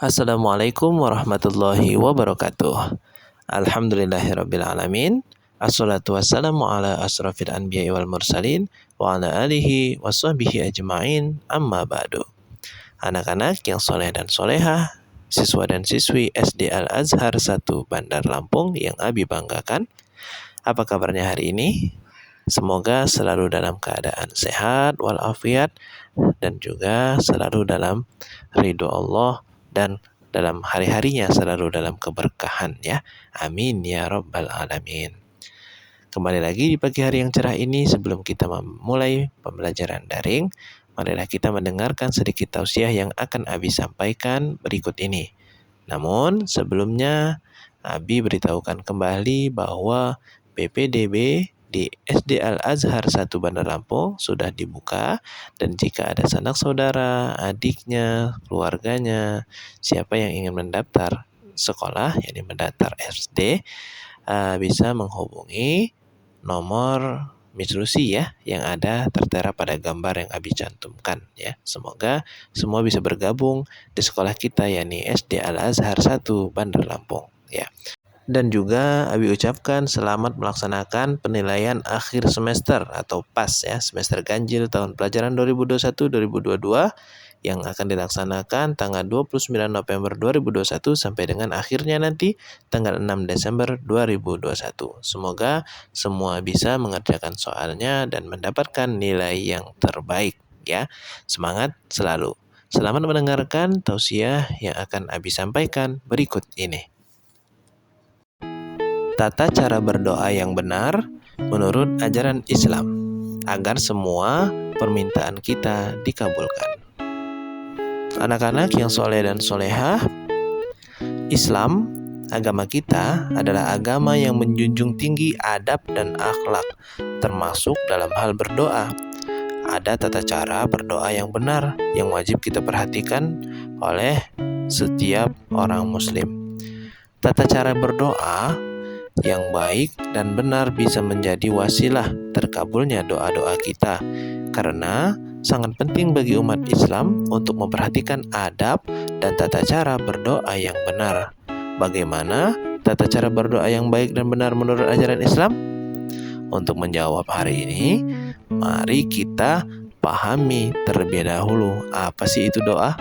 Assalamualaikum warahmatullahi wabarakatuh. Alhamdulillahirrabbilalamin. Assalatu wassalamu ala asrafil anbiya'i wal mursalin wa ala alihi wa sahbihi ajma'in, amma ba'du. Anak-anak yang soleh dan solehah, siswa dan siswi SD Al-Azhar 1 Bandar Lampung yang Abi banggakan, apa kabarnya hari ini? Semoga selalu dalam keadaan sehat walafiat dan juga selalu dalam ridho Allah dan dalam hari-harinya selalu dalam keberkahan ya. Amin ya rabbal alamin. Kembali lagi di pagi hari yang cerah ini, sebelum kita memulai pembelajaran daring, marilah kita mendengarkan sedikit tausiah yang akan Abi sampaikan berikut ini. Namun sebelumnya Abi beritahukan kembali bahwa PPDB di SD Al-Azhar 1 Bandar Lampung sudah dibuka, dan jika ada sanak saudara, adiknya, keluarganya, siapa yang ingin mendaftar sekolah, yakni mendaftar SD, bisa menghubungi nomor Mitsubishi ya yang ada tertera pada gambar yang Abi cantumkan ya. Semoga semua bisa bergabung di sekolah kita, yakni SD Al-Azhar 1 Bandar Lampung ya. Dan juga Abi ucapkan selamat melaksanakan penilaian akhir semester atau PAS ya, semester ganjil tahun pelajaran 2021-2022 yang akan dilaksanakan tanggal 29 November 2021 sampai dengan akhirnya nanti tanggal 6 Desember 2021. Semoga semua bisa mengerjakan soalnya dan mendapatkan nilai yang terbaik ya. Semangat selalu. Selamat mendengarkan tausiah yang akan Abi sampaikan berikut ini. Tata cara berdoa yang benar menurut ajaran Islam agar semua permintaan kita dikabulkan. Anak-anak yang soleh dan solehah, Islam, agama kita adalah agama yang menjunjung tinggi adab dan akhlak, termasuk dalam hal berdoa. Ada tata cara berdoa yang benar yang wajib kita perhatikan oleh setiap orang muslim. Tata cara berdoa yang baik dan benar bisa menjadi wasilah terkabulnya doa-doa kita, karena sangat penting bagi umat Islam untuk memperhatikan adab dan tata cara berdoa yang benar. Bagaimana tata cara berdoa yang baik dan benar menurut ajaran Islam? Untuk menjawab hari ini, mari kita pahami terlebih dahulu apa sih itu doa.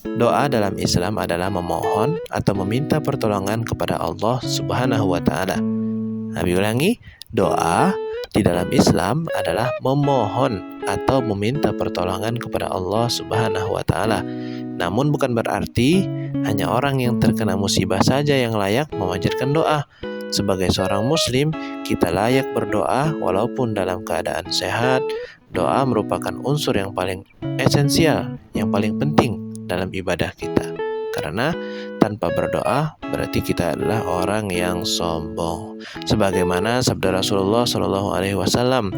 Doa dalam Islam adalah memohon atau meminta pertolongan kepada Allah Subhanahu wa Ta'ala. Nabi ulangi, doa di dalam Islam adalah memohon atau meminta pertolongan kepada Allah Subhanahu wa Ta'ala. Namun bukan berarti hanya orang yang terkena musibah saja yang layak memanjatkan doa. Sebagai seorang muslim, kita layak berdoa walaupun dalam keadaan sehat. Doa merupakan unsur yang paling esensial, yang paling penting dalam ibadah kita. Karena tanpa berdoa berarti kita adalah orang yang sombong. Sebagaimana sabda Rasulullah SAW,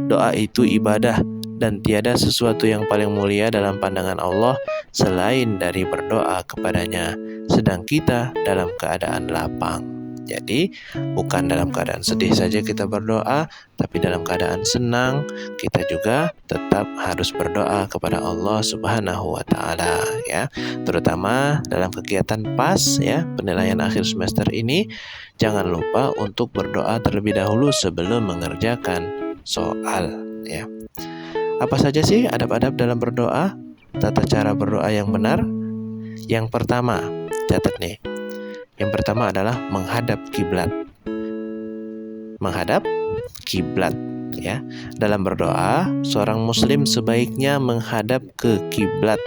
doa itu ibadah dan tiada sesuatu yang paling mulia dalam pandangan Allah selain dari berdoa kepadanya, sedang kita dalam keadaan lapang. Jadi bukan dalam keadaan sedih saja kita berdoa, tapi dalam keadaan senang kita juga tetap harus berdoa kepada Allah Subhanahu wa Ta'ala ya. Terutama dalam kegiatan PAS ya, penilaian akhir semester ini, jangan lupa untuk berdoa terlebih dahulu sebelum mengerjakan soal ya. Apa saja sih adab-adab dalam berdoa? Tata cara berdoa yang benar. Yang pertama, catat nih. Yang pertama adalah menghadap kiblat. Menghadap kiblat ya. Dalam berdoa, seorang muslim sebaiknya menghadap ke kiblat.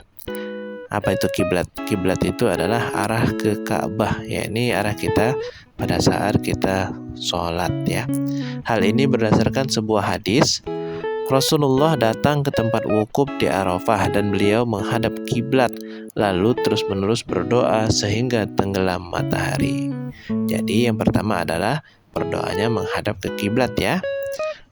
Apa itu kiblat? Kiblat itu adalah arah ke Ka'bah, yakni arah kita pada saat kita sholat ya. Hal ini berdasarkan sebuah hadis. Rasulullah datang ke tempat wukuf di Arafah dan beliau menghadap kiblat, lalu terus-menerus berdoa sehingga tenggelam matahari. Jadi yang pertama adalah berdoanya menghadap ke kiblat ya.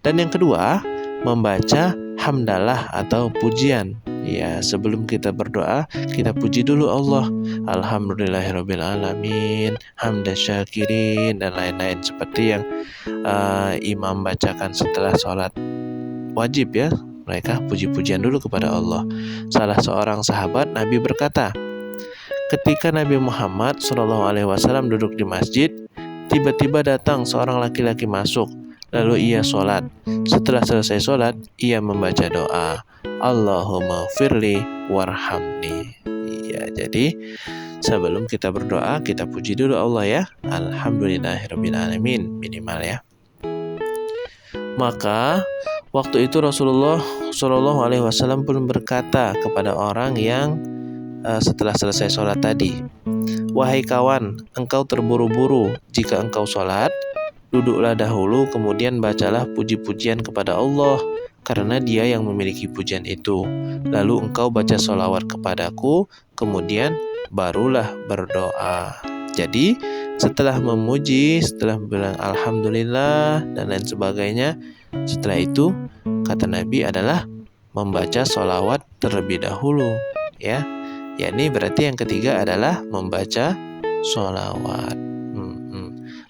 Dan yang kedua, membaca hamdalah atau pujian. Ya, sebelum kita berdoa, kita puji dulu Allah. Alhamdulillahirrabbilalamin, hamda syakirin, dan lain-lain seperti yang imam bacakan setelah sholat wajib ya. Mereka puji-pujian dulu kepada Allah. Salah seorang sahabat Nabi berkata, ketika Nabi Muhammad SAW duduk di masjid, tiba-tiba datang seorang laki-laki masuk, lalu ia sholat. Setelah selesai sholat, ia membaca doa, Allahumma firli warhamni. Ya, jadi sebelum kita berdoa, kita puji dulu Allah ya. Alhamdulillahirrabbilalamin, minimal ya. Maka waktu itu Rasulullah SAW pun berkata kepada orang yang setelah selesai sholat tadi, wahai kawan, engkau terburu-buru. Jika engkau sholat, duduklah dahulu, kemudian bacalah puji-pujian kepada Allah, karena Dia yang memiliki pujian itu. Lalu engkau baca sholawat kepadaku, kemudian barulah berdoa. Jadi setelah memuji, setelah bilang alhamdulillah dan lain sebagainya, setelah itu kata Nabi adalah membaca sholawat terlebih dahulu, ya. Yakni berarti yang ketiga adalah membaca sholawat.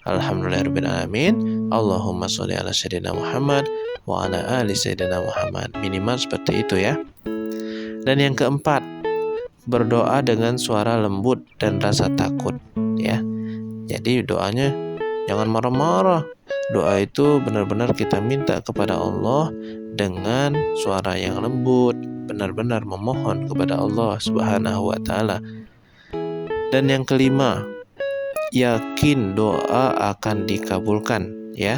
Alhamdulillahirrabbilalamin. Allahumma sholli ala sayyidina Muhammad wa ala ali sayyidina Muhammad. Minimal seperti itu ya. Dan yang keempat, berdoa dengan suara lembut dan rasa takut ya. Jadi doanya jangan marah-marah. Doa itu benar-benar kita minta kepada Allah dengan suara yang lembut, benar-benar memohon kepada Allah Subhanahu wa taala. Dan yang kelima, yakin doa akan dikabulkan ya.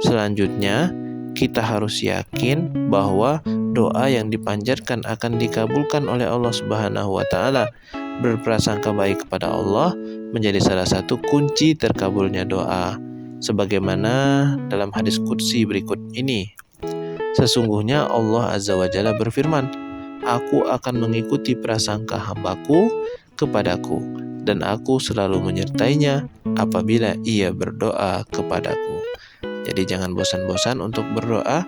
Selanjutnya, kita harus yakin bahwa doa yang dipanjatkan akan dikabulkan oleh Allah Subhanahu wa taala. Berprasangka baik kepada Allah menjadi salah satu kunci terkabulnya doa. Sebagaimana dalam hadis qudsi berikut ini. Sesungguhnya Allah Azza wa Jalla berfirman, Aku akan mengikuti prasangka hambaku kepadaku, dan aku selalu menyertainya apabila ia berdoa kepadaku. Jadi jangan bosan-bosan untuk berdoa,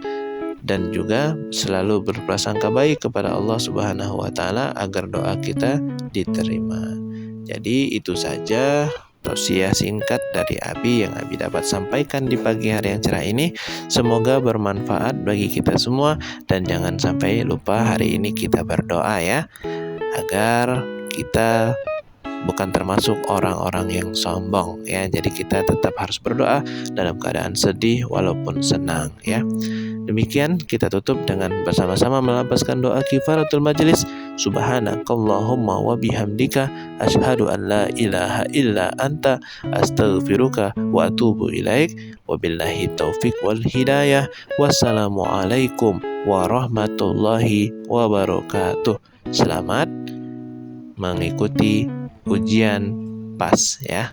dan juga selalu berprasangka baik kepada Allah Subhanahu wa taala agar doa kita diterima. Jadi itu saja tausiah singkat dari Abi yang Abi dapat sampaikan di pagi hari yang cerah ini. Semoga bermanfaat bagi kita semua, dan jangan sampai lupa hari ini kita berdoa ya, agar kita bukan termasuk orang-orang yang sombong ya. Jadi kita tetap harus berdoa dalam keadaan sedih walaupun senang ya. Demikian kita tutup dengan bersama-sama melapaskan doa kifaratul majlis. Subhanakallahumma wa bihamdika asyhadu an la ilaha illa anta astaghfiruka wa atubu ilaik. Wabillahi taufik wal hidayah. Wassalamualaikum warahmatullahi wabarakatuh. Selamat mengikuti ujian PAS ya.